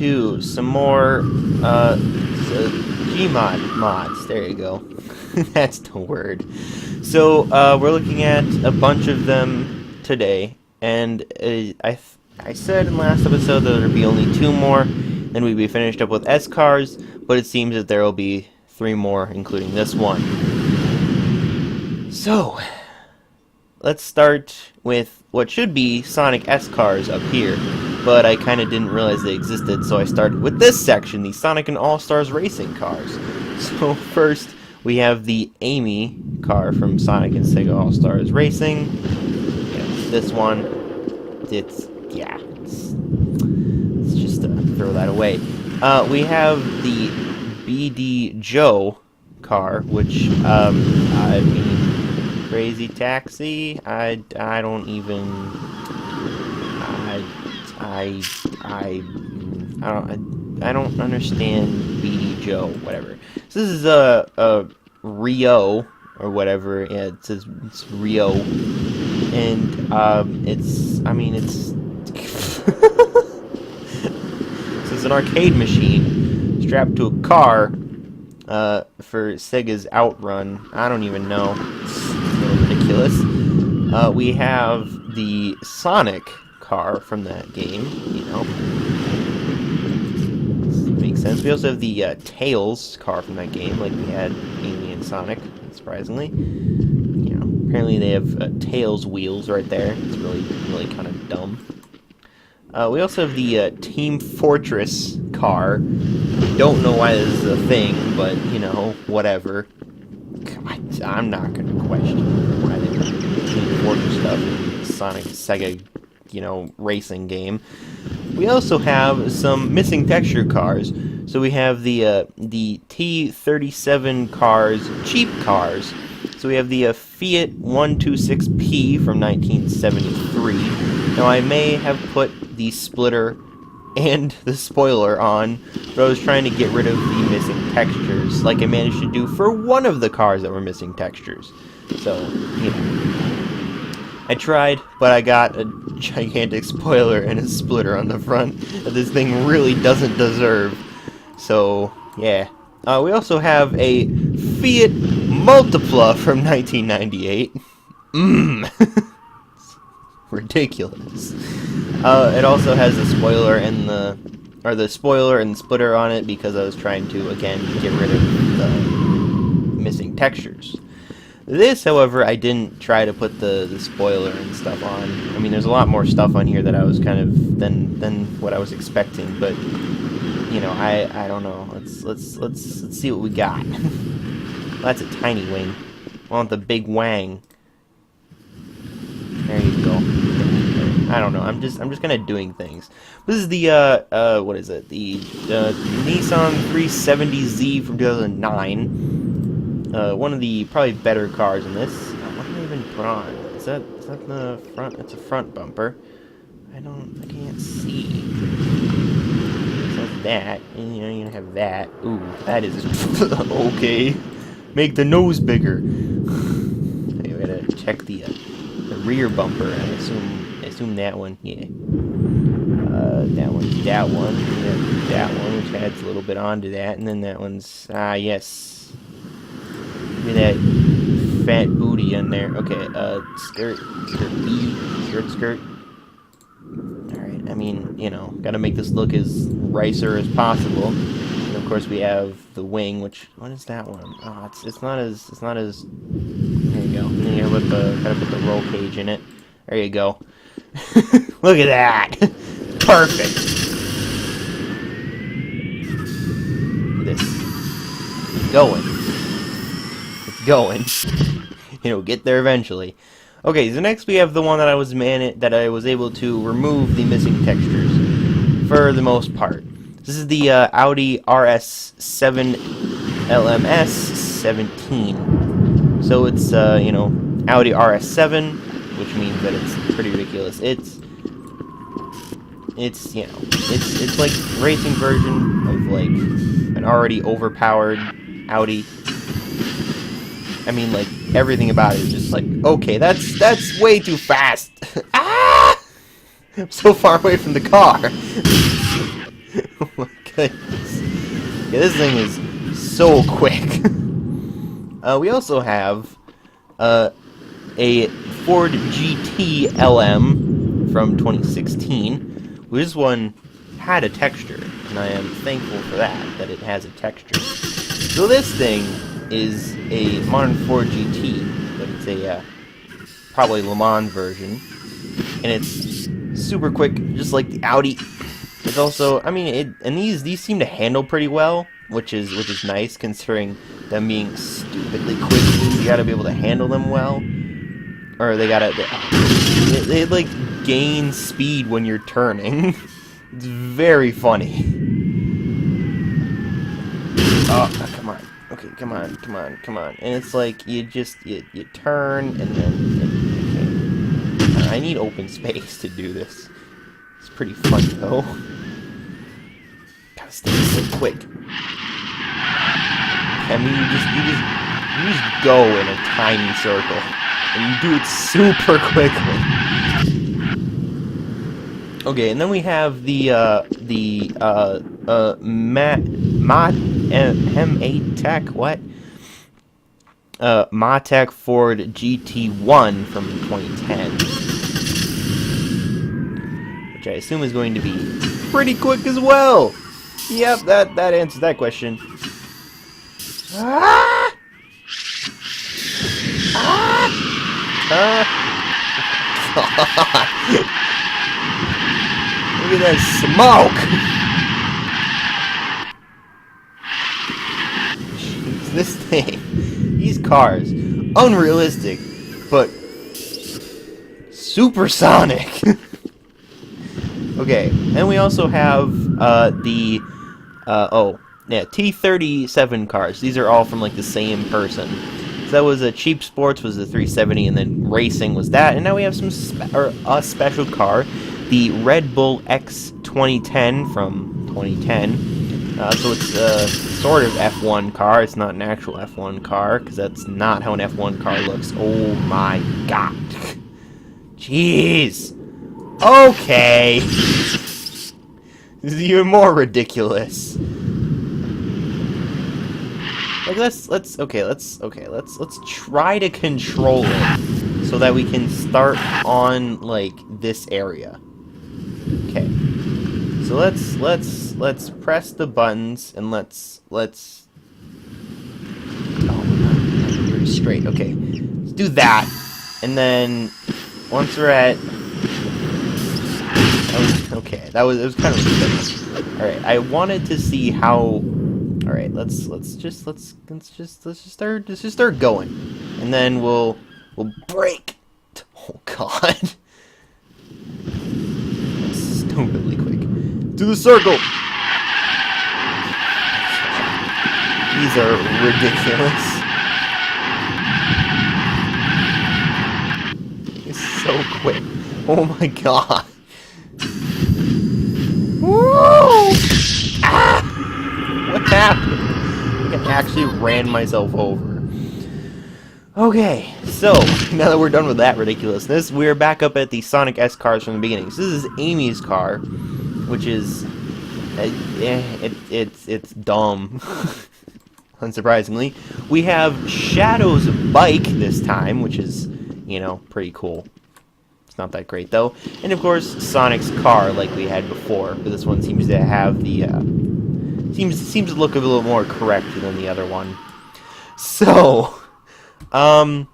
to some more Gmod mods. There you go. That's the word. So we're looking at a bunch of them today, and I said in last episode that there'd be only 2 more, then we'd be finished up with S cars, but it seems that there will be 3 more, including this one. So let's start with what should be Sonic S cars up here, but I kind of didn't realize they existed, so I started with this section, the Sonic and All-Stars racing cars. So first, we have the Amy car from Sonic and Sega All-Stars Racing. Yeah, this one, it's just throw that away. We have the BD Joe car, which, I mean, Crazy Taxi, I don't even, I don't understand BD Joe, whatever. So this is a Rio, or whatever, yeah, it's Rio, and, it's so it's an arcade machine strapped to a car, for Sega's Outrun. I don't even know. It's a little ridiculous. We have the Sonic car from that game, you know. Makes sense. We also have the Tails car from that game, like we had Amy and Sonic, surprisingly. You know, apparently they have Tails wheels right there. It's really kind of dumb. We also have the Team Fortress car. Don't know why this is a thing, but, you know, whatever. I'm not going to question why they put Team Fortress stuff in Sonic Sega, you know, racing game. We also have some missing texture cars. So we have the T37 cars, cheap cars. So we have the Fiat 126P from 1973. Now I may have put the splitter and the spoiler on, but I was trying to get rid of the missing textures, like I managed to do for one of the cars that were missing textures. So, you know, I tried, but I got a gigantic spoiler and a splitter on the front that this thing really doesn't deserve. So, yeah. We also have a Fiat Multipla from 1998. Ridiculous. It also has the spoiler and the spoiler and splitter on it because I was trying to, again, get rid of the missing textures. This, however, I didn't try to put the spoiler and stuff on. I mean, there's a lot more stuff on here that I was kind of than what I was expecting, but you know, I don't know. Let's see what we got. Well, that's a tiny wing. I want the big wang. There you go. I don't know. I'm just kind of doing things. This is the what is it? The Nissan 370Z from 2009. One of the probably better cars in this. What did I even put on? Is that the front? It's a front bumper. I can't see. So that, and you know, you have that. Ooh, that is okay. Make the nose bigger. Okay, we gotta check the rear bumper. I assume that one. Yeah. That one. Yeah, that one, which adds a little bit onto that, and then that one's yes. Look at that fat booty in there. Okay, skirt B, skirt. Alright, I mean, you know, gotta make this look as ricer as possible. And of course we have the wing, which, what is that one? Oh, it's not as, there you go. And then you gotta put the roll cage in it. There you go. Look at that! Perfect! This. Going. It'll get there eventually. Okay, so next we have the one that I was able to remove the missing textures for the most part. This is the Audi RS7 LMS 17. So it's you know, Audi RS7, which means that it's pretty ridiculous. It's you know, it's like a racing version of like an already overpowered Audi. I mean, like, everything about it is just like, okay, that's way too fast. Ah! I'm so far away from the car. Oh my goodness. Yeah, this thing is so quick. We also have a Ford GT LM from 2016. This one had a texture, and I am thankful for that it has a texture. So this thing is a modern Ford GT, but it's a probably Le Mans version, and it's super quick, just like the Audi. It's also, I mean, and these seem to handle pretty well, which is nice considering them being stupidly quick. You gotta be able to handle them well, or they like gain speed when you're turning. It's very funny. Oh, come on. Okay, come on. And it's like, you turn, and then, okay. I need open space to do this. It's pretty fun, though. Gotta stay so quick. I mean, you just go in a tiny circle, and you do it super quickly. Okay, and then we have the M8 what? Matech Ford GT1 from 2010, which I assume is going to be pretty quick as well. Yep, that answers that question. Ah! Ah! God. Look at that smoke! Jeez, this thing, these cars, unrealistic, but supersonic. Okay, and we also have T37 cars. These are all from like the same person. So that was Cheap Sports was the 370, and then Racing was that, and now we have a special car, the Red Bull X 2010 from 2010. So it's sort of F1 car. It's not an actual F1 car, because that's not how an F1 car looks. Oh my god. Jeez. Okay. This is even more ridiculous. Like let's try to control it so that we can start on like this area. Okay. So let's press the buttons and let's oh, very straight. Okay. Let's do that. And then once we're at okay, it was kind of ridiculous. All right, I wanted to see how. All right, let's just start going, and then we'll break. Oh God, stupidly quick. To the circle. These are ridiculous. It's so quick. Oh my God. Woo! Ah! What happened? I actually ran myself over. Okay, so now that we're done with that ridiculousness, we're back up at the Sonic S cars from the beginning. So this is Amy's car, which is it's dumb. Unsurprisingly, we have Shadow's bike this time, which is pretty cool. It's not that great though, and of course Sonic's car, like we had before, but this one seems to have the seems to look a little more correct than the other one. So, what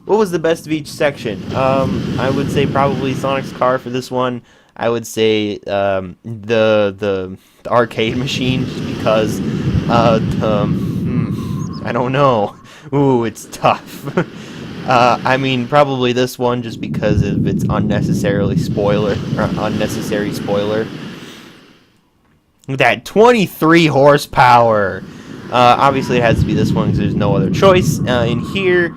was the best of each section? I would say probably Sonic's car for this one. I would say the arcade machine, just because I don't know. Ooh, it's tough. I mean, probably this one, just because of its unnecessary spoiler. Look at that, 23 horsepower! Obviously it has to be this one, because there's no other choice. In here,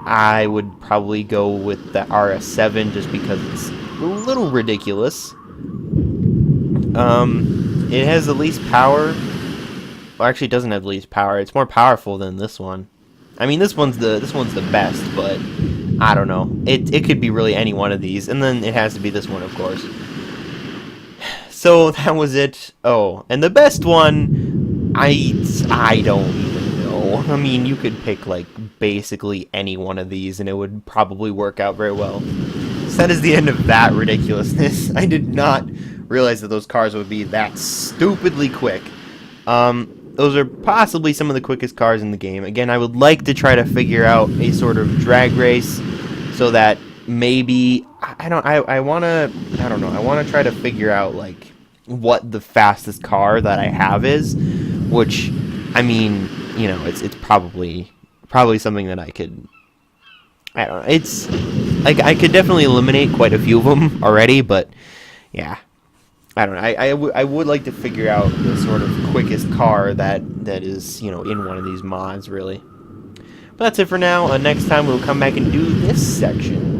I would probably go with the RS7, just because it's a little ridiculous. It has the least power. Well, actually, it doesn't have the least power. It's more powerful than this one. I mean, this one's the best, but I don't know. It could be really any one of these, and then it has to be this one, of course. So that was it. Oh, and the best one, I don't even know. I mean, you could pick like basically any one of these, and it would probably work out very well. So that is the end of that ridiculousness. I did not realize that those cars would be that stupidly quick. Those are possibly some of the quickest cars in the game. Again, I would like to try to figure out a sort of drag race so that maybe I don't know. I want to try to figure out like what the fastest car that I have is, which I mean, you know, it's probably something that I could. I don't know. It's like I could definitely eliminate quite a few of them already, but yeah. I don't know. I would like to figure out the sort of quickest car that is, you know, in one of these mods, really. But that's it for now. Next time we'll come back and do this section.